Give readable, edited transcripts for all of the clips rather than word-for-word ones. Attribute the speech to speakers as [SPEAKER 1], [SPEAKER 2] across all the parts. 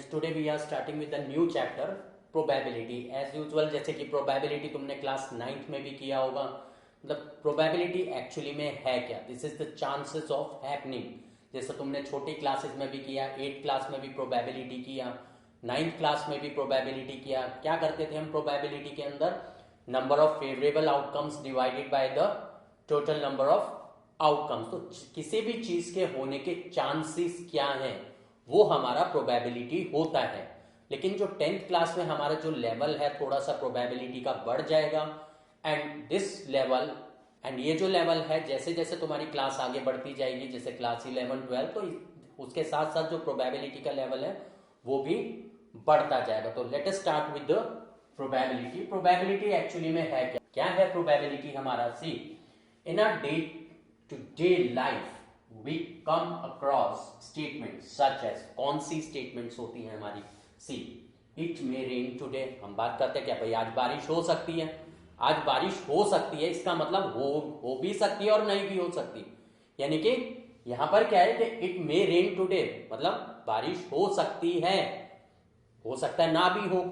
[SPEAKER 1] Students, today we are starting with the new chapter probability. As usual, जैसे कि probability तुमने class 9th में भी किया होगा। मतलब प्रोबेबिलिटी एक्चुअली में है क्या? This is the chances of happening. जैसे तुमने छोटी क्लासेस में भी किया, 8th क्लास में भी प्रोबेबिलिटी किया, 9th क्लास में भी प्रोबेबिलिटी किया। क्या करते थे हम प्रोबेबिलिटी के अंदर? Number of favourable outcomes divided by the total number of outcomes. तो किसी भी चीज के होने के चांसेस क्या हैं, वो हमारा प्रोबेबिलिटी होता है। लेकिन जो 10th क्लास में हमारा जो लेवल है, थोड़ा सा प्रोबेबिलिटी का बढ़ जाएगा। एंड दिस लेवल एंड ये जो लेवल है, जैसे जैसे तुम्हारी क्लास आगे बढ़ती जाएगी, जैसे क्लास 11 12, तो उसके साथ साथ जो प्रोबेबिलिटी का लेवल है वो भी बढ़ता जाएगा। तो let us start with the probability. Probability actually में है क्या? क्या है प्रोबेबिलिटी हमारा? See, in a day to day life we come across statements such as, कौन सी statements होती हैं हमारी? सी, it may rain today। हम बात करते हैं क्या भाई, आज बारिश हो सकती है। आज बारिश हो सकती है, इसका मतलब हो भी सकती है और नहीं भी हो सकती। यानी कि यहां पर क्या है कि इट मे रेन टुडे, मतलब बारिश हो सकती है, हो सकता है ना भी हो,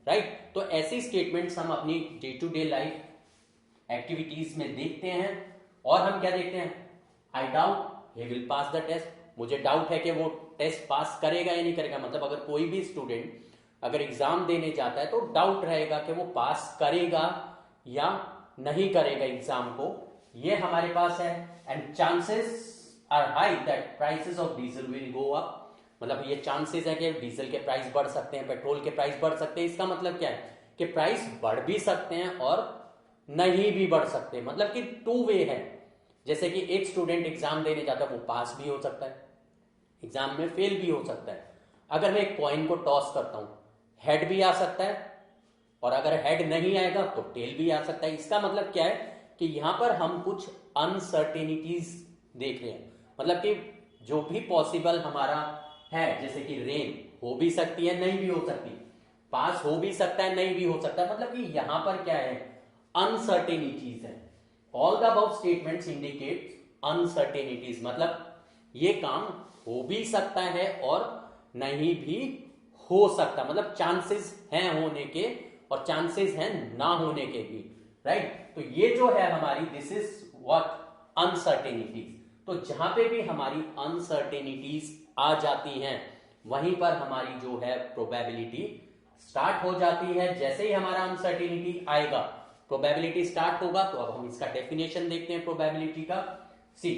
[SPEAKER 1] राइट। तो ऐसी स्टेटमेंट्स हम अपनी day to day life activities में देखते हैं। और हम क्या देखते हैं? I doubt he will pass the test। मुझे डाउट है कि वो टेस्ट पास करेगा या नहीं करेगा। मतलब अगर कोई भी स्टूडेंट अगर एग्जाम देने जाता है तो डाउट रहेगा कि वो पास करेगा या नहीं करेगा एग्जाम को, ये हमारे पास है। And chances are high that prices of diesel will go up. मतलब ये चांसेस है कि डीजल के प्राइस बढ़ सकते हैं, पेट्रोल के प्राइस बढ़ सकते हैं। इसका मतलब क्या है कि प्राइस बढ़ भी सकते हैं और नहीं भी बढ़ सकते। मतलब कि टू वे है। जैसे कि एक स्टूडेंट एग्जाम देने जाता है, वो पास भी हो सकता है, एग्जाम में फेल भी हो सकता है। अगर मैं एक कॉइन को टॉस करता हूं, हेड भी आ सकता है, और अगर हेड नहीं आएगा तो टेल भी आ सकता है। इसका मतलब क्या है कि यहां पर हम कुछ अनसर्टेनिटीज देख रहे हैं। मतलब कि जो भी पॉसिबल हमारा है, जैसे कि रेन हो भी सकती है, नहीं भी हो सकती, पास हो भी सकता है, नहीं भी हो सकता है। मतलब कि यहां पर क्या है? अनसर्टेनिटीज है। All the above statements indicate uncertainties. मतलब ये काम हो भी सकता है और नहीं भी हो सकता। मतलब चांसेस हैं होने के और चांसेस हैं ना होने के भी, राइट। तो ये जो है हमारी, दिस इज व्हाट, अनसर्टेनिटीज। तो जहां पे भी हमारी अनसर्टेनिटीज आ जाती हैं, वहीं पर हमारी जो है प्रोबेबिलिटी स्टार्ट हो जाती है। जैसे ही हमारा अनसर्टेनिटी आएगा, प्रोबेबिलिटी स्टार्ट होगा। तो अब हम इसका डेफिनेशन देखते हैं प्रोबेबिलिटी का। सी,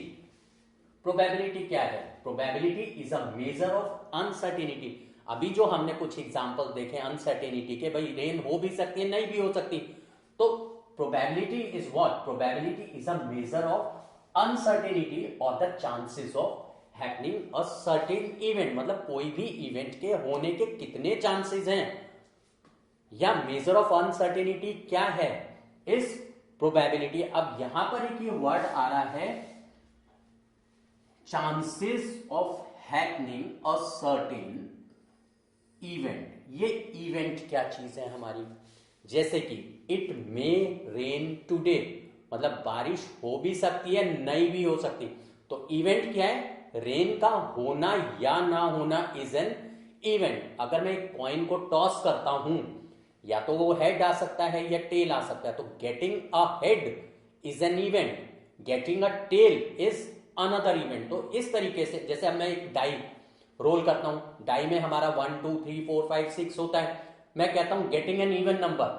[SPEAKER 1] प्रोबेबिलिटी क्या है? Probability is a measure of uncertainty. अभी जो हमने कुछ एग्जांपल देखे अनसर्टेनिटी के, भाई रेन हो भी सकती है, नहीं भी हो सकती। तो probability is what? Probability is a measure of uncertainty और the chances of happening a certain event. मतलब कोई भी इवेंट के होने के कितने चांसेस हैं, या मेजर ऑफ अनसर्टेनिटी क्या है, इस प्रोबेबिलिटी। अब यहां पर एक वर्ड आ रहा है, chances of happening a certain event. ये इवेंट क्या चीज है हमारी? जैसे कि इट मे रेन टुडे, मतलब बारिश हो भी सकती है, नहीं भी हो सकती। तो इवेंट क्या है? रेन का होना या ना होना इज एन इवेंट। अगर मैं एक कॉइन को टॉस करता हूं, या तो वो हेड आ सकता है या टेल आ सकता है। तो getting a head is an event, getting a tail is another event. तो इस तरीके से, जैसे अब मैं एक डाई रोल करता हूं, डाई में हमारा 1 2 3 4 5 6 होता है। मैं कहता हूं getting an even number,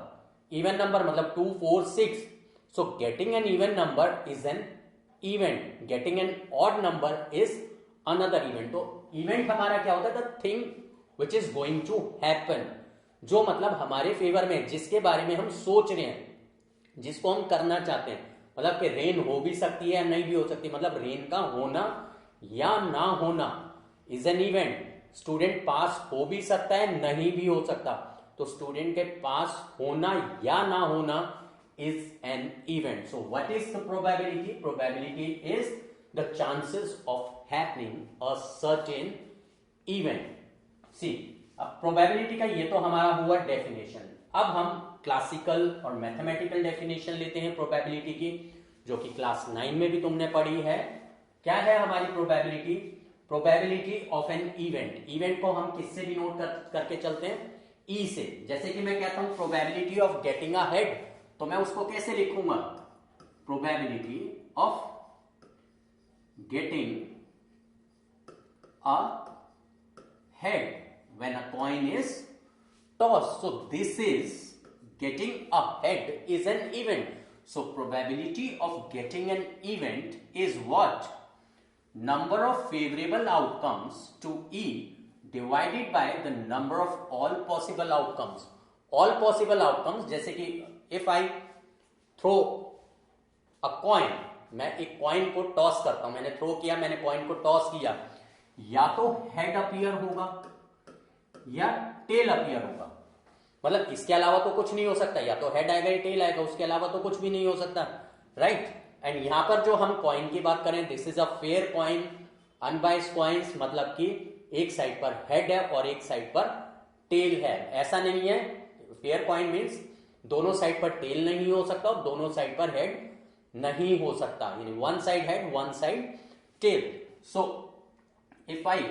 [SPEAKER 1] even number मतलब 2 4 6। So getting an even number is an event, getting an odd number is another event. तो इवेंट हमारा क्या होता है? The thing which is going to happen, जो मतलब हमारे फेवर में, जिसके बारे में हम सोच रहे हैं, जिसको हम करना चाहते हैं। मतलब कि रेन हो भी सकती है या नहीं भी हो सकती। मतलब रेन का होना या ना होना इज एन इवेंट। स्टूडेंट पास हो भी सकता है, नहीं भी हो सकता। तो स्टूडेंट के पास होना या ना होना is an event. So what is the probability? Probability is the chances of happening a certain event. See, अब प्रोबेबिलिटी का ये तो हमारा हुआ डेफिनेशन। अब हम क्लासिकल और मैथमेटिकल डेफिनेशन लेते हैं प्रोबेबिलिटी की, जो कि क्लास 9 में भी तुमने पढ़ी है। क्या है हमारी probability? Probability of an event, event को हम किससे भी नोट करके चलते हैं, ई से। जैसे कि मैं कहता हूं probability of getting a head, तो मैं उसको कैसे लिखूंगा, probability of getting a head when a coin is toss. So this is getting a head is an event. So probability of getting an event is what? Number of favorable outcomes to E divided by the number of all possible outcomes. All possible outcomes, जैसे कि if I throw a coin, मैं एक coin को toss करता हूं, मैंने throw किया, मैंने कॉइन को टॉस किया, या तो हेड अपीयर होगा या टेल अपीयर होगा, मतलब इसके अलावा तो कुछ नहीं हो सकता, या तो हेड आएगा या टेल आएगा, उसके अलावा तो कुछ भी नहीं हो सकता, राइट। एंड यहां पर जो हम कॉइन की बात करें, this is a fair coin, unbiased coins, मतलब कि एक साइड पर हेड है और एक साइड पर टेल है। ऐसा नहीं है, फेयर कॉइन मीन्स दोनों साइड पर टेल नहीं हो सकता और दोनों साइड पर हेड नहीं हो सकता, यानी one side head one side tail. So if I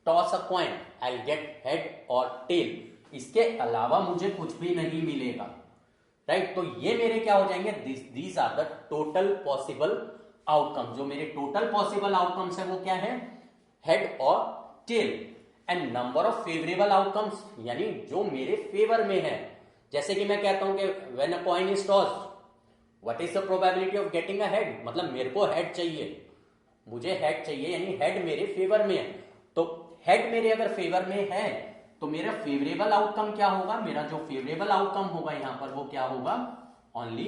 [SPEAKER 1] toss a coin I get head और टेल, इसके अलावा मुझे कुछ भी नहीं मिलेगा, राइट। तो ये मेरे क्या हो जाएंगे, these are the total possible outcome. जो मेरे टोटल पॉसिबल आउटकम्स है वो क्या है, हेड और tail. And number of favourable outcomes, यानी जो मेरे फेवर में है। जैसे कि मैं कहता हूं कि when a coin is tossed, what is the probability of getting a head, मतलब मेरे को हेड चाहिए, मुझे हेड चाहिए, यानी हेड मेरे फेवर में है। तो हेड मेरे अगर फेवर में है तो मेरा फेवरेबल आउटकम क्या होगा, मेरा जो फेवरेबल आउटकम होगा यहां पर वो क्या होगा, ओनली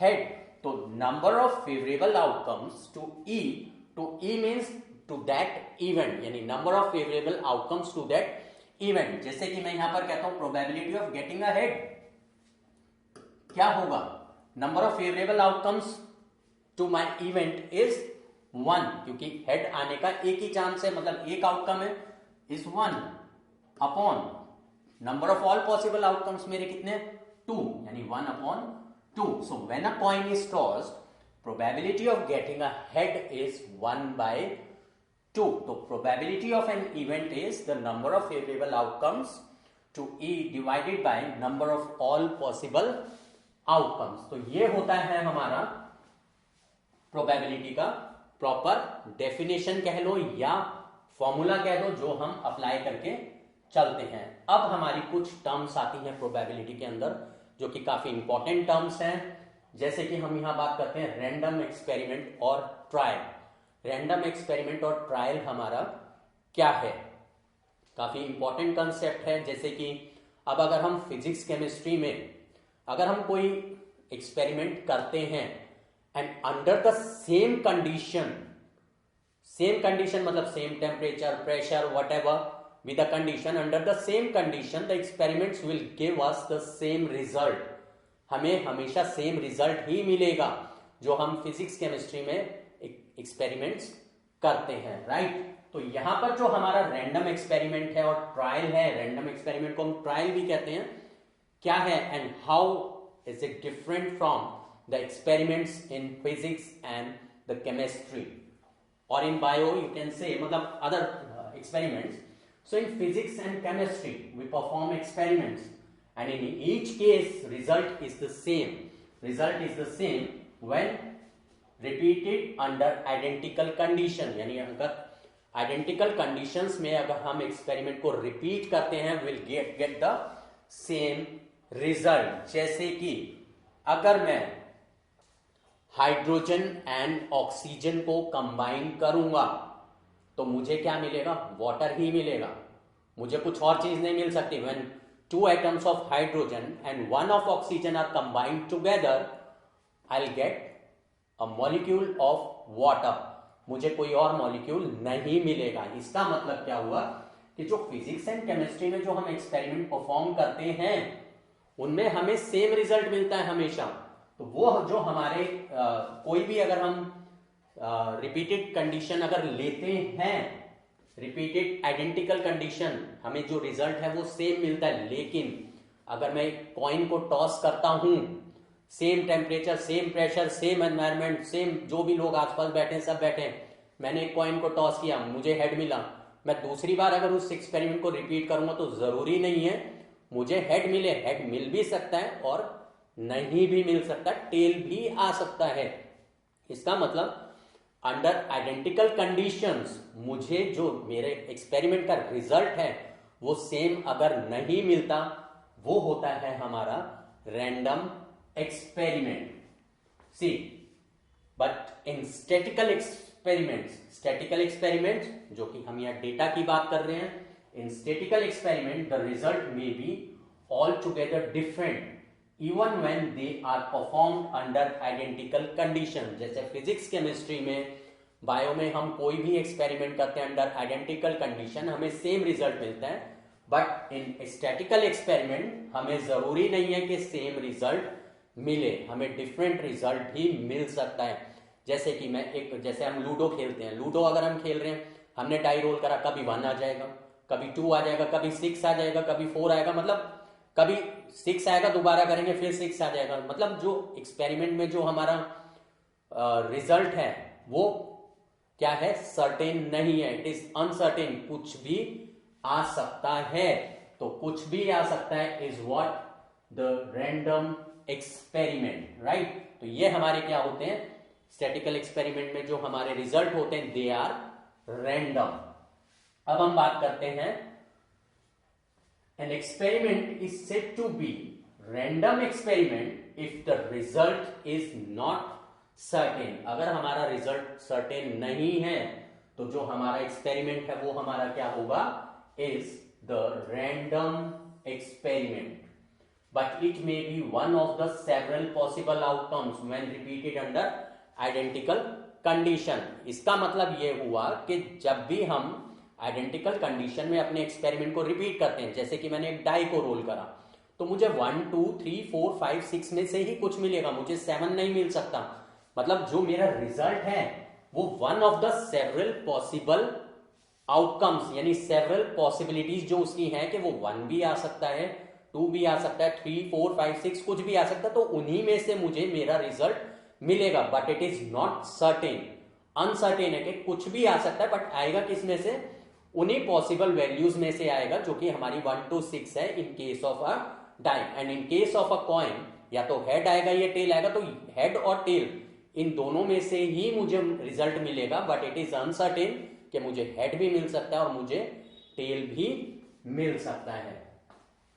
[SPEAKER 1] हेड। तो number of favourable outcomes to E means to that event, यानी number of favourable outcomes to that event. जैसे कि मैं यहां पर कहता हूं probability of getting a head क्या होगा, number of favourable outcomes to my event is 1, क्योंकि हेड आने का एक ही चांस है, मतलब एक आउटकम है, is 1 upon number of all possible outcomes मेरे कितने, 2, यानी 1 upon 2। So when a coin is tossed, probability of getting a head is 1/2। तो probability of an event is the number of favourable outcomes to ई divided by number of all possible outcomes. तो ये होता है हमारा probability का proper definition कह लो या फॉर्मूला कह दो, जो हम अप्लाई करके चलते हैं। अब हमारी कुछ टर्म्स आती हैं प्रोबेबिलिटी के अंदर जो कि काफी इंपॉर्टेंट टर्म्स हैं। जैसे कि हम यहां बात करते हैं रैंडम एक्सपेरिमेंट और ट्रायल। रैंडम एक्सपेरिमेंट और ट्रायल हमारा क्या है, काफी इंपॉर्टेंट कंसेप्ट है। जैसे कि अब अगर हम फिजिक्स केमिस्ट्री में अगर हम कोई एक्सपेरिमेंट करते हैं and under the same condition मतलब same temperature, pressure, whatever, with a condition, under the same condition the experiments will give us the same result। हमें हमेशा सेम रिजल्ट ही मिलेगा जो हम फिजिक्स केमिस्ट्री में एक्सपेरिमेंट्स करते हैं, राइट। तो यहां पर जो हमारा रैंडम एक्सपेरिमेंट है और ट्रायल है, रैंडम एक्सपेरिमेंट को हम ट्रायल भी कहते हैं, क्या है and how is it different from the experiments in physics and the chemistry और इन बायो, यू कैन से, मतलब other experiments. So in physics and chemistry, we perform experiments, and in each case, result is the same. Result is the same when repeated under identical condition. यानी अगर identical conditions में अगर हम experiment को repeat करते हैं, we'll get the same result. जैसे कि अगर मैं हाइड्रोजन एंड ऑक्सीजन को कंबाइन करूंगा तो मुझे क्या मिलेगा, वाटर ही मिलेगा, मुझे कुछ और चीज नहीं मिल सकती। When 2 atoms of hydrogen and 1 of oxygen are combined together, I'll get a molecule of water, मुझे कोई और मॉलिक्यूल नहीं मिलेगा। इसका मतलब क्या हुआ कि जो फिजिक्स एंड केमिस्ट्री में जो हम एक्सपेरिमेंट परफॉर्म करते हैं उनमें हमें सेम रिजल्ट मिलता है हमेशा। तो वो जो हमारे कोई भी अगर हम रिपीटेड कंडीशन अगर लेते हैं, रिपीटेड आइडेंटिकल कंडीशन, हमें जो रिजल्ट है वो सेम मिलता है। लेकिन अगर मैं कॉइन को टॉस करता हूं, same temperature, same pressure, same environment, same जो भी लोग आसपास बैठे हैं सब बैठे हैं, मैंने एक कॉइन को टॉस किया, मुझे हेड मिला, मैं दूसरी बार अगर उस एक्सपेरिमेंट को रिपीट करूंगा तो जरूरी नहीं है मुझे हेड मिले, हेड मिल भी सकता है और नहीं भी मिल सकता, टेल भी आ सकता है। इसका मतलब अंडर आइडेंटिकल कंडीशंस मुझे जो मेरे एक्सपेरिमेंट का रिजल्ट है वो सेम अगर नहीं मिलता, वो होता है हमारा random experiment. See but in statistical experiments जो कि हम यहाँ डेटा की बात कर रहे हैं, in statical experiment the result may be all together different even when they are performed under identical condition. जैसे फिजिक्स, केमिस्ट्री में, बायो में हम कोई भी एक्सपेरिमेंट करते हैं अंडर आइडेंटिकल कंडीशन, हमें सेम रिजल्ट मिलता है। बट इन स्टैटिकल एक्सपेरिमेंट हमें जरूरी नहीं है कि सेम रिजल्ट मिले, हमें डिफरेंट रिजल्ट भी मिल सकता है। जैसे कि जैसे हम लूडो खेलते हैं, लूडो अगर हम खेल रहे हैं, हमने डाई रोल करा, कभी 1 आ जाएगा, कभी 2 आ जाएगा, कभी 6 आ जाएगा, कभी 4 आएगा, मतलब कभी 6 आएगा, दोबारा करेंगे फिर 6 आ जाएगा। मतलब जो एक्सपेरिमेंट में जो हमारा रिजल्ट है वो क्या है, सर्टेन नहीं है, इट इज अनसर्टेन, कुछ भी आ सकता है। तो कुछ भी आ सकता है is what the random experiment, right. तो ये हमारे क्या होते हैं, स्टैटिकल एक्सपेरिमेंट में जो हमारे रिजल्ट होते हैं दे आर रैंडम। अब हम बात करते हैं an experiment is said to be random experiment if the result is not certain। अगर हमारा रिजल्ट सर्टेन नहीं है तो जो हमारा एक्सपेरिमेंट है वो हमारा क्या होगा, is the random experiment but it may be one of the several possible outcomes when repeated under identical condition। इसका मतलब ये हुआ कि जब भी हम आइडेंटिकल कंडीशन में अपने एक्सपेरिमेंट को रिपीट करते हैं, जैसे कि मैंने एक डाई को रोल करा तो मुझे 1 2 3 4 5 6 में से ही कुछ मिलेगा, मुझे 7 नहीं मिल सकता। मतलब जो मेरा रिजल्ट है वो one of the several possible outcomes, यानी सेवरल पॉसिबिलिटीज जो उसकी हैं कि वो 1 भी आ सकता है, 2 भी आ सकता है, 3 4 5 6 कुछ भी आ सकता है, तो उन्हीं में से मुझे मेरा रिजल्ट मिलेगा। But it is not certain, uncertain है कि कुछ भी आ सकता है, बट आएगा किस में से, उन्हीं पॉसिबल वैल्यूज में से आएगा जो कि हमारी 1 to 6 है in case of a die. And in case of a coin या तो हेड आएगा या टेल आएगा, तो हेड और टेल इन दोनों में से ही मुझे रिजल्ट मिलेगा। बट इट इज अनसर्टेन कि मुझे हेड भी मिल सकता है और मुझे टेल भी मिल सकता है।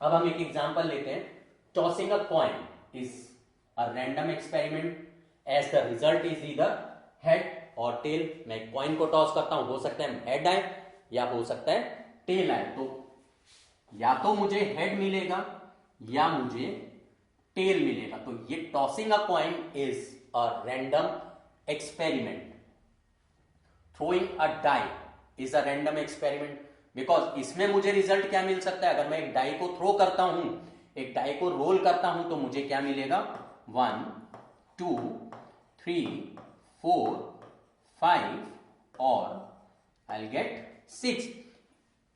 [SPEAKER 1] अब हम एक एग्जांपल लेते हैं, tossing a coin is a random experiment as the result is either head और टेल। मैं कॉइन को टॉस करता हूं, हो सकता है हेड आए या हो सकता है टेल आए, तो या तो मुझे हेड मिलेगा या मुझे टेल मिलेगा। तो ये tossing a coin is a random experiment. Throwing a die is a random experiment because इसमें मुझे रिजल्ट क्या मिल सकता है, अगर मैं एक डाई को थ्रो करता हूं, एक डाई को रोल करता हूं, तो मुझे क्या मिलेगा, 1 2 3 4 5 और आई गेट 6।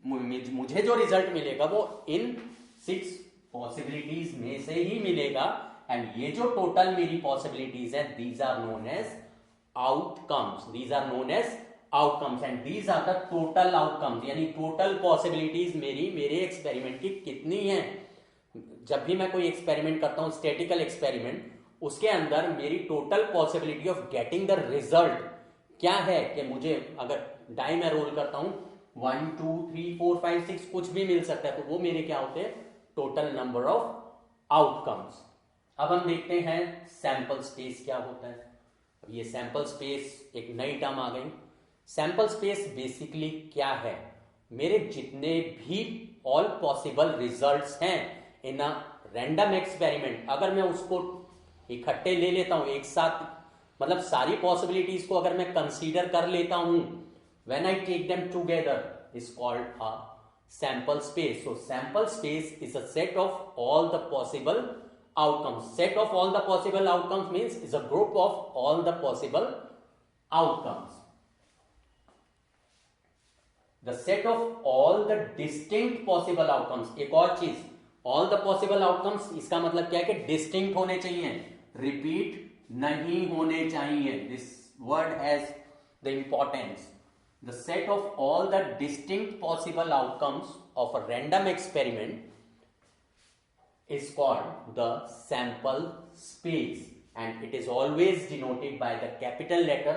[SPEAKER 1] मुझे जो रिजल्ट मिलेगा वो इन 6 पॉसिबिलिटीज में से ही मिलेगा। एंड ये जो टोटल मेरी पॉसिबिलिटीज है these are known as outcomes, these are known as outcomes and these are the total outcomes, यानी टोटल पॉसिबिलिटीज मेरे एक्सपेरिमेंट की कितनी है। जब भी मैं कोई एक्सपेरिमेंट करता हूं, स्टैटिकल एक्सपेरिमेंट, उसके अंदर मेरी total possibility of getting the result क्या है, कि मुझे अगर डाई में रोल करता हूं 1 2 3 4 5 6 कुछ भी मिल सकता है, तो वो मेरे क्या होते हैं, टोटल नंबर ऑफ आउटकम्स। अब हम देखते हैं सैंपल स्पेस क्या होता है। अब ये सैंपल स्पेस एक नई टर्म आ गई। सैंपल स्पेस बेसिकली क्या है, मेरे जितने भी ऑल पॉसिबल रिजल्ट्स हैं इन अ रैंडम एक्सपेरिमेंट, अगर मैं उसको इकट्ठे ले लेता हूं एक साथ, मतलब सारी पॉसिबिलिटीज को अगर मैं कंसीडर कर लेता हूं, when I take them together is called a sample space. So sample space is a set of all the possible outcomes. Set of all the possible outcomes means is a group of all the possible outcomes. The set of all the distinct possible outcomes. एक और चीज, all the possible outcomes इसका मतलब क्या है कि distinct होने चाहिए, repeat नहीं होने चाहिए. This word has the importance. The set of all the distinct possible outcomes of a random experiment is called the sample space, and it is always denoted by the capital letter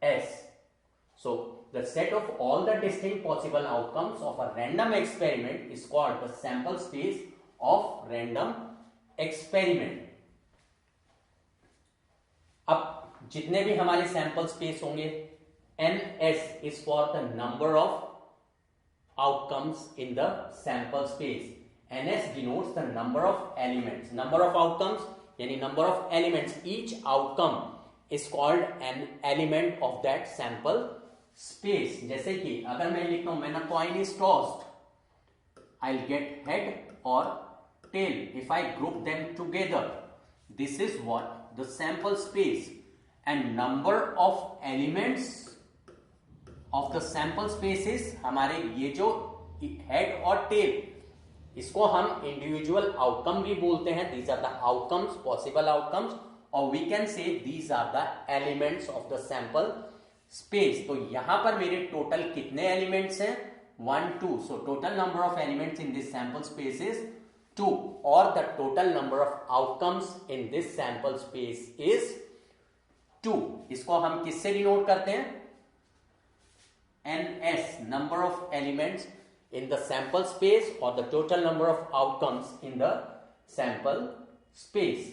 [SPEAKER 1] S. So the set of all the distinct possible outcomes of a random experiment is called the sample space of random experiment. अब जितने भी हमारे sample space होंगे, NS is for the number of outcomes in the sample space. NS denotes the number of elements. Number of outcomes यानी number of elements. Each outcome is called an element of that sample space. जैसे कि अगर मैं लिखता हूं when a coin is tossed, I'll get head or tail. If I group them together, this is what the sample space, and number of elements of the sample space is हमारे ये जो head और tail, इसको हम individual outcome भी बोलते हैं. These are the outcomes, possible outcomes, और we can say these are the elements of the sample space. तो यहां पर मेरे टोटल कितने एलिमेंट्स हैं? 1 2. So total number of elements in this sample space is 2, और the total number of outcomes in this sample space is 2. इसको हम किससे डिनोट करते हैं? NS, number of elements in the sample space, or the total number of outcomes in the sample space.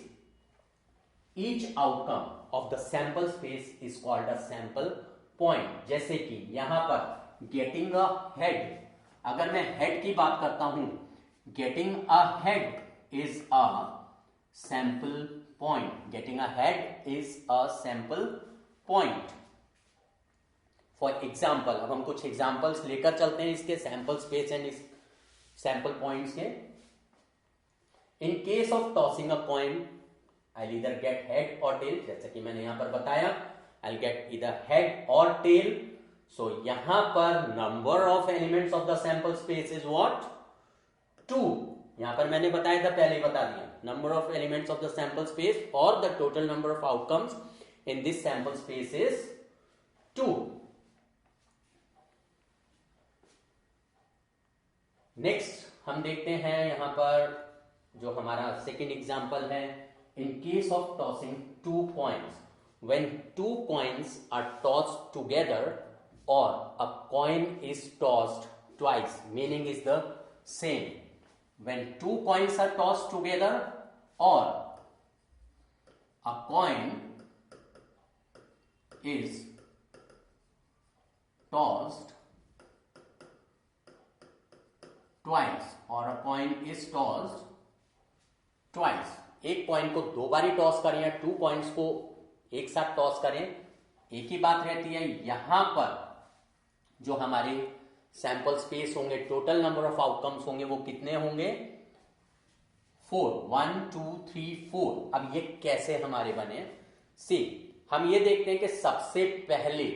[SPEAKER 1] Each outcome of the sample space is called a sample point. जैसे कि यहां पर getting a head, अगर मैं head की बात करता हूं, getting a head is a sample point. Getting a head is a sample point. For example, अब हम कुछ एग्जाम्पल्स लेकर चलते हैं इसके सैंपल स्पेस एंड इस सैंपल पॉइंट्स के. In case of tossing a coin, I इधर गेट हेड और टेल. जैसे कि मैंने यहां पर बताया, आई गेट इधर हेड और टेल. सो यहां पर number of elements of the sample space is what? 2. यहां पर मैंने बताया था, पहले ही बता दिया. Number of elements of the sample space और the total number of outcomes in this sample space is 2. Next हम देखते हैं यहां पर जो हमारा सेकेंड एग्जांपल है. In case of tossing 2 coins, when 2 coins are tossed together और a coin is tossed twice, meaning is the same. When 2 coins are tossed together और a coin is tossed twice, or a coin is tossed twice. एक coin को 2 बार toss करें या 2 coins को एक साथ toss करें, एक ही बात रहती है. यहां पर जो हमारे सैंपल स्पेस होंगे, टोटल नंबर ऑफ आउटकम्स होंगे, वो कितने होंगे? 4. 1 2 3 4. अब ये कैसे हमारे बने? सी, हम ये देखते हैं कि सबसे पहले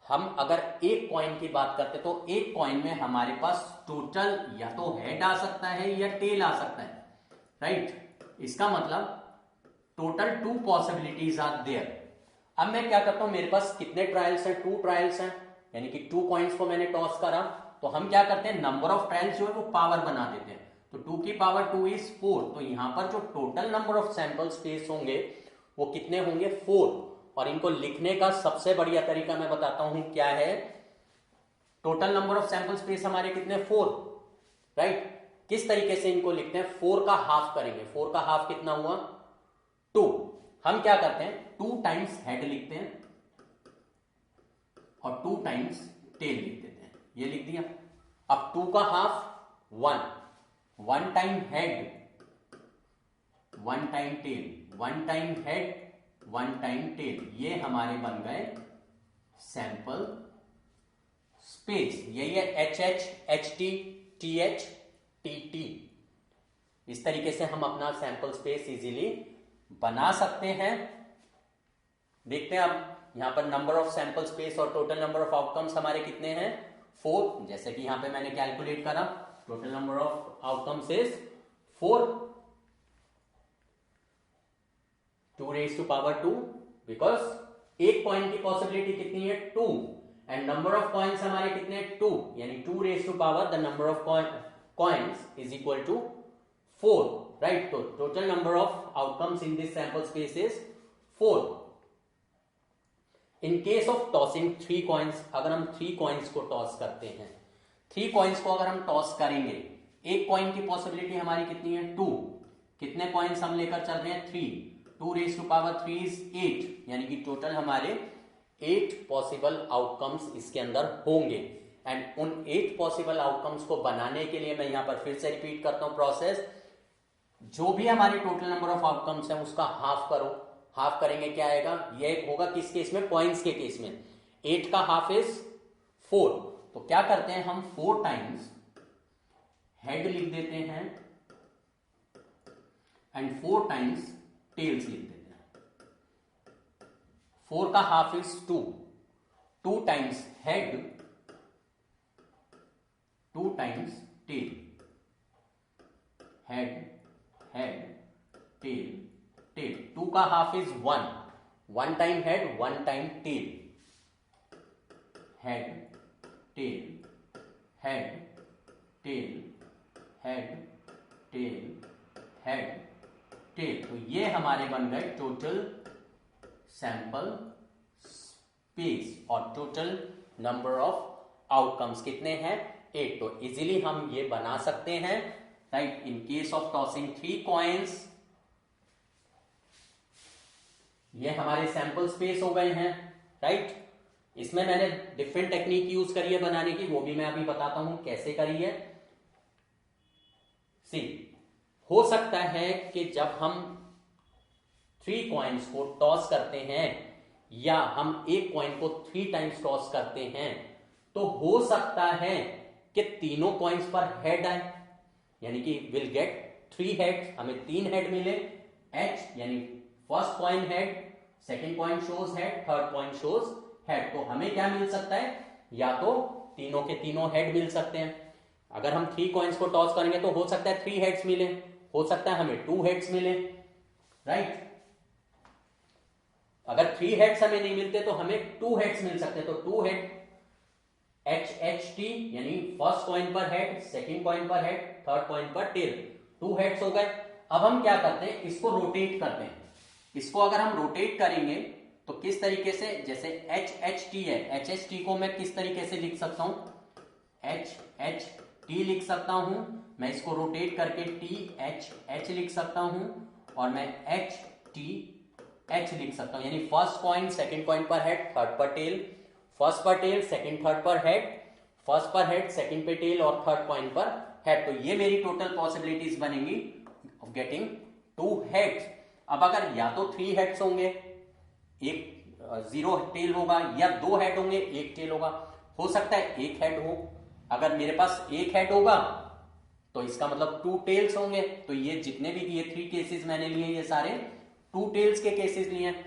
[SPEAKER 1] हम अगर एक कॉइन की बात करते तो एक कॉइन में हमारे पास टोटल या तो हेड आ सकता है या टेल आ सकता है, राइट? इसका मतलब टोटल 2 पॉसिबिलिटीज आर देयर. अब मैं क्या करता हूं, मेरे पास कितने ट्रायल्स हैं? 2 ट्रायल्स हैं, यानी कि 2 कॉइन्स को मैंने टॉस करा. तो हम क्या करते हैं, नंबर ऑफ ट्रायल्स जो है वो पावर बना देते हैं. तो 2 की पावर 2 इज 4. तो यहां पर जो total number of sample space होंगे वो कितने होंगे? 4. और इनको लिखने का सबसे बढ़िया तरीका मैं बताता हूं क्या है. Total number of sample space हमारे कितने? 4, राइट? किस तरीके से इनको लिखते हैं? 4 का हाफ करेंगे. 4 का हाफ कितना हुआ? 2. हम क्या करते हैं, 2 टाइम्स हेड लिखते हैं और 2 टाइम्स टेल लिख देते हैं. ये लिख दिया. अब 2 का half 1, 1 time head, 1 time tail, 1 time head, 1 time tail. ये हमारे बन गए सैंपल स्पेस. यही है HH, HT, TH, TT. इस तरीके से हम अपना सैंपल स्पेस इजीली बना सकते हैं. देखते हैं अब यहां पर नंबर ऑफ सैंपल स्पेस और टोटल नंबर ऑफ आउटकम्स हमारे कितने हैं? 4. जैसे कि यहां पे मैंने कैलकुलेट करा, total number of outcomes is 4. 2 raised to power 2 because एक कॉइन की पॉसिबिलिटी कितनी है 2 एंड नंबर ऑफ कॉइन्स हमारे कितने 2 यानी 2 raise to power the number of coins is equal to 4 right. तो total number of outcomes in this sample space is 4. In case of tossing 3 coins, अगर हम 3 coins को toss करते हैं, 3 coins को अगर हम टॉस करेंगे, एक कॉइन की पॉसिबिलिटी हमारी कितनी है 2, कितने कॉइन्स हम लेकर चल रहे हैं 3, 2 रेज टू पावर 3 इज 8 यानी कि टोटल हमारे 8 पॉसिबल आउटकम्स इसके अंदर होंगे. एंड उन 8 पॉसिबल आउटकम्स को बनाने के लिए मैं यहां पर फिर से रिपीट करता हूं प्रोसेस. जो भी हमारे टोटल नंबर ऑफ आउटकम्स है उसका हाफ करो. हाफ करेंगे क्या आएगा, यह होगा किस केस में, कॉइन्स के केस में. 8 का हाफ इज 4. तो क्या करते हैं हम 4 टाइम्स हेड लिख देते हैं एंड 4 टाइम्स टेल्स लिख देते हैं. 4 का half is 2, 2 times head, 2 times tail, head head tail tail. 2 का half is 1, 1 time head 1 time tail, head tail head tail head tail head tail. तो ये हमारे बन गए टोटल सैंपल स्पेस और टोटल नंबर ऑफ आउटकम्स कितने हैं 8. तो इजीली हम ये बना सकते हैं right. In case of tossing 3 coins, ये हमारे सैंपल स्पेस हो गए हैं राइट. इसमें मैंने डिफरेंट टेक्निक यूज करी है बनाने की, वो भी मैं अभी बताता हूं कैसे करी है. सी, हो सकता है कि जब हम 3 कॉइन्स को टॉस करते हैं या हम एक कॉइन को 3 टाइम्स टॉस करते हैं तो हो सकता है कि तीनों कॉइन्स पर हेड आए यानी कि विल गेट 3 हेड्स, हमें 3 हेड मिले. एच यानी first coin head, second coin shows head, third coin shows head. तो हमें क्या मिल सकता है, या तो तीनों के तीनों हेड मिल सकते हैं. अगर हम 3 कॉइन्स को टॉस करेंगे तो हो सकता है 3 हेड्स मिले, हो सकता है हमें 2 हेड्स मिले राइट. अगर 3 हेड्स हमें नहीं मिलते तो हमें 2 हेड्स मिल सकते हैं. तो 2 हेड एच एच टी यानी फर्स्ट कॉइन पर हेड, सेकेंड कॉइन पर हेड, थर्ड कॉइन पर टेल, 2 हेड्स हो गए. अब हम क्या करते हैं, इसको रोटेट करते हैं. इसको अगर हम रोटेट करेंगे तो किस तरीके से, जैसे एच एच टी है, एच एच टी को मैं किस तरीके से लिख सकता हूं, एच एच टी लिख सकता हूं. मैं इसको रोटेट करके टी एच एच लिख सकता हूं और मैं एच टी एच लिख सकता हूं. यानी फर्स्ट कॉइन सेकेंड कॉइन पर हेड, थर्ड पर टेल, फर्स्ट पर टेल, सेकेंड थर्ड पर हेड, फर्स्ट पर हेड, सेकेंड पे टेल और थर्ड कॉइन पर हेड. तो ये मेरी टोटल पॉसिबिलिटीज बनेंगी ऑफ गेटिंग 2 हेड्स. अब अगर या तो 3 हेड्स होंगे, एक 0 टेल होगा, या 2 हेड होंगे 1 टेल होगा. हो सकता है 1 हेड हो. अगर मेरे पास 1 हेड होगा तो इसका मतलब 2 टेल्स होंगे. तो ये जितने भी ये 3 केसेस मैंने लिए, ये सारे 2 टेल्स के केसेस लिए हैं.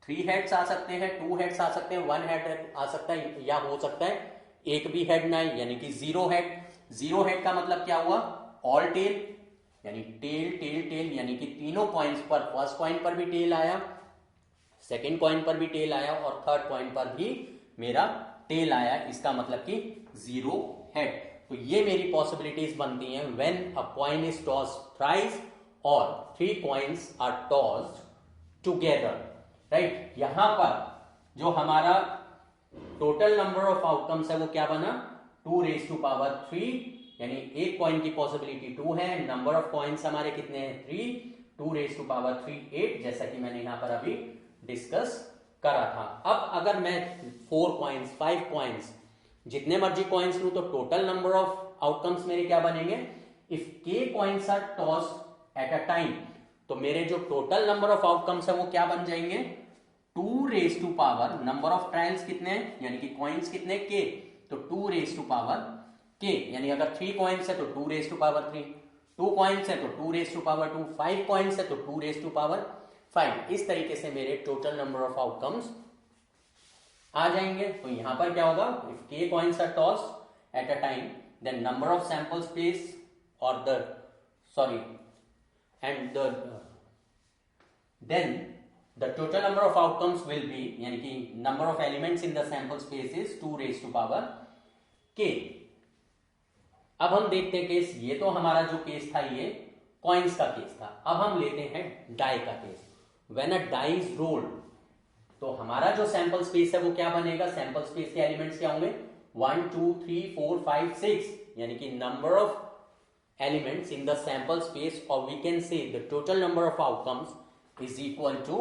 [SPEAKER 1] 3 हेड्स आ सकते हैं, 2 हेड्स आ सकते हैं, 1 हेड आ सकता है, या हो सकता है एक भी हेड ना है यानी कि 0 हेड. 0 हेड का मतलब क्या हुआ, ऑल टेल यानी टेल टेल टेल, यानी कि तीनों कॉइन्स पर, फर्स्ट कॉइन पर भी टेल आया, सेकेंड कॉइन पर भी टेल आया और थर्ड कॉइन पर भी मेरा टेल आया. इसका मतलब कि 0 हेड. तो ये मेरी पॉसिबिलिटीज बनती हैं when a coin is tossed thrice or 3 coins are tossed together right. यहां पर जो हमारा टोटल नंबर ऑफ आउटकम्स है वो क्या बना, 2 रेज टू पावर 3 यानी एक कॉइन की पॉसिबिलिटी 2 है. नंबर ऑफ कॉइन्स हमारे कितने हैं 3, 2 रेज टू पावर 3 8, जैसा कि मैंने यहां पर अभी डिस्कस करा था. अब अगर मैं 4 कॉइन्स 5 कॉइन्स जितने मर्जी कॉइन्स लूं तो टोटल नंबर ऑफ आउटकम्स मेरे क्या बनेंगे, if k coins are tossed at a time, तो मेरे जो टोटल नंबर ऑफ आउटकम्स है वो क्या बन जाएंगे, 2 raise to power, number of trials कितने हैं यानी कि कॉइन्स कितने के, तो 2 रेज टू पावर के. यानी अगर 3 कॉइन्स है तो 2 रेज टू पावर 3, 2 कॉइन्स है तो 2 रेज टू पावर 2, 5 कॉइन्स है तो 2 रेज टू पावर 5. इस तरीके से मेरे टोटल नंबर ऑफ आउटकम्स आ जाएंगे. तो यहां पर क्या होगा, if k coins are tossed at a time then number of sample space और the sorry and the then the total number of outcomes will be, यानी कि number of elements in the sample space is 2 raise to power k। अब हम देखते हैं case, ये तो हमारा जो केस था ये कॉइन्स का केस था। अब हम लेते हैं डाई का case. When a die is rolled, तो हमारा जो सैंपल स्पेस है वो क्या बनेगा, सैंपल स्पेस के एलिमेंट्स क्या होंगे, 1 2 3 4 5 6, यानी कि number of elements in the sample space, और we can say the total number of outcomes is equal to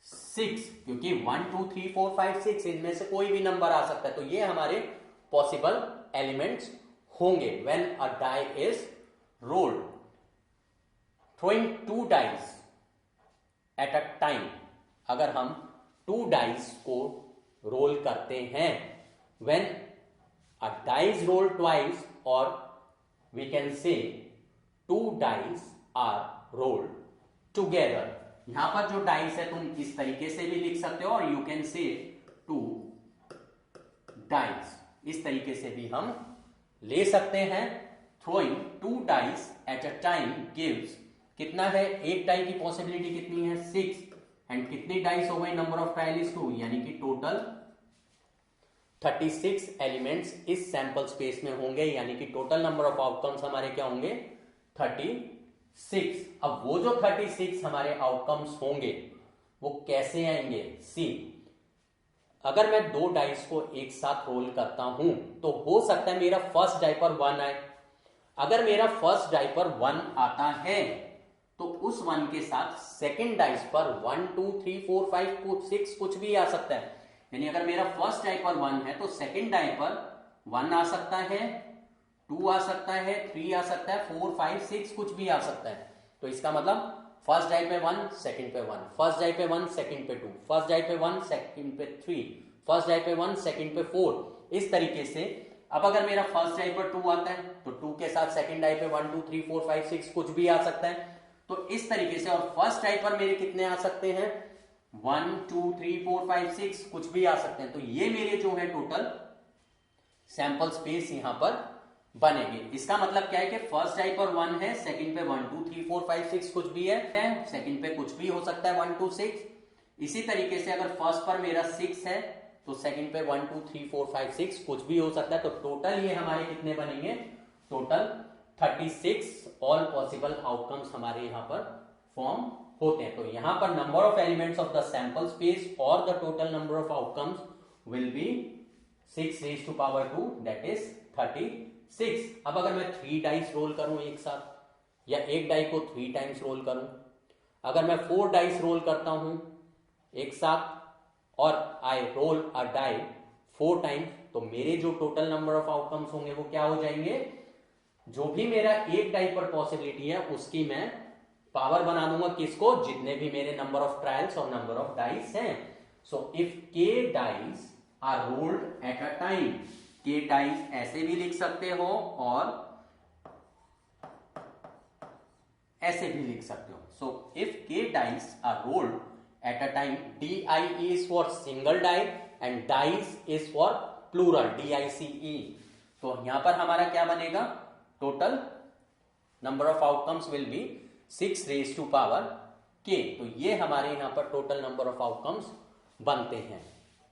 [SPEAKER 1] 6, क्योंकि 1 2 3 4 5 6 इनमें से कोई भी नंबर आ सकता है। तो ये हमारे पॉसिबल एलिमेंट्स होंगे when a die is rolled. Throwing 2 dice at a time, अगर हम 2 डाइस को रोल करते हैं, when a die is rolled twice, or we can say 2 dice are rolled together. यहां पर जो डाइस है तुम इस तरीके से भी लिख सकते हो, और यू कैन से 2 डाइस, इस तरीके से भी हम ले सकते हैं। Throwing 2 dice at a time gives, कितना है, एक डाई की पॉसिबिलिटी कितनी है, 6, एंड कितनी डाइस हो गई, नंबर ऑफ ट्रायल इज 2, यानी कि टोटल 36 एलिमेंट्स इस सैंपल स्पेस में होंगे, यानी कि टोटल नंबर ऑफ आउटकम्स हमारे क्या होंगे, 36। अब वो जो 36 हमारे आउटकम्स होंगे वो कैसे आएंगे, सी, अगर मैं 2 डाइस को एक साथ रोल करता हूं तो हो सकता है मेरा फर्स्ट डाई पर 1 आए। अगर मेरा फर्स्ट डाई पर 1 आता है तो उस 1 के साथ सेकेंड डाइस पर 1 2 3 4 5 6 कुछ भी आ सकता है। यानी अगर मेरा फर्स्ट डाई पर 1 है तो सेकेंड डाई पर 1 आ सकता है, 2 आ सकता है, 3 आ सकता है, 4 5 6 कुछ भी आ सकता है। तो इसका मतलब फर्स्ट डाई पे 1, सेकंड पे 1, फर्स्ट डाई पे 1, सेकंड पे 2, फर्स्ट डाई पे 1, सेकंड पे 3, फर्स्ट डाई पे 1, सेकंड पे 4, इस तरीके से। अब अगर मेरा फर्स्ट डाई पर 2 आता है तो 2 के साथ सेकंड डाई पे 1 2 3 4 5 6 कुछ भी आ सकता है। तो इस तरीके से, और फर्स्ट डाई पर मेरे कितने आ सकते हैं, 1 2 3 4 5 6 कुछ भी आ सकते हैं। तो ये मेरे जो है टोटल सैंपल स्पेस यहां पर बनेगी। इसका मतलब क्या है कि फर्स्ट डाई पर 1 है, सेकंड पे 1 2 3 4 5 6 कुछ भी है, सेकंड पे कुछ भी हो सकता है 1 2 6। इसी तरीके से अगर फर्स्ट पर मेरा 6 है तो सेकंड पे 1 2 3 4 5 6 कुछ भी हो सकता है। तो टोटल ये हमारे कितने बनेंगे, टोटल 36 ऑल पॉसिबल आउटकम्स हमारे यहां पर फॉर्म होते हैं। तो यहां पर number of elements of the sample space और the total number of outcomes will be 6 raise to power 2, that is 36। अब अगर मैं 3 डाइस रोल करूं एक साथ, या एक डाई को 3 टाइम्स रोल करूं, अगर मैं 4 डाइस रोल करता हूं एक साथ और आई रोल अ डाई 4 टाइम्स, तो मेरे जो टोटल नंबर ऑफ आउटकम्स होंगे वो क्या हो जाएंगे, जो भी मेरा एक डाई पर पॉसिबिलिटी है उसकी मैं पावर बना दूंगा, किसको, जितने भी मेरे नंबर ऑफ ट्रायल्स और नंबर ऑफ डाइस हैं। So if k dice are rolled at a time, k dice ऐसे भी लिख सकते हो और ऐसे भी लिख सकते हो। So if k dice are rolled at a time, di is for single die and dice is for plural, dice। तो यहां पर हमारा क्या बनेगा, total number of outcomes will be 6 raise to power k। तो ये हमारे यहां पर टोटल नंबर ऑफ आउटकम्स बनते हैं।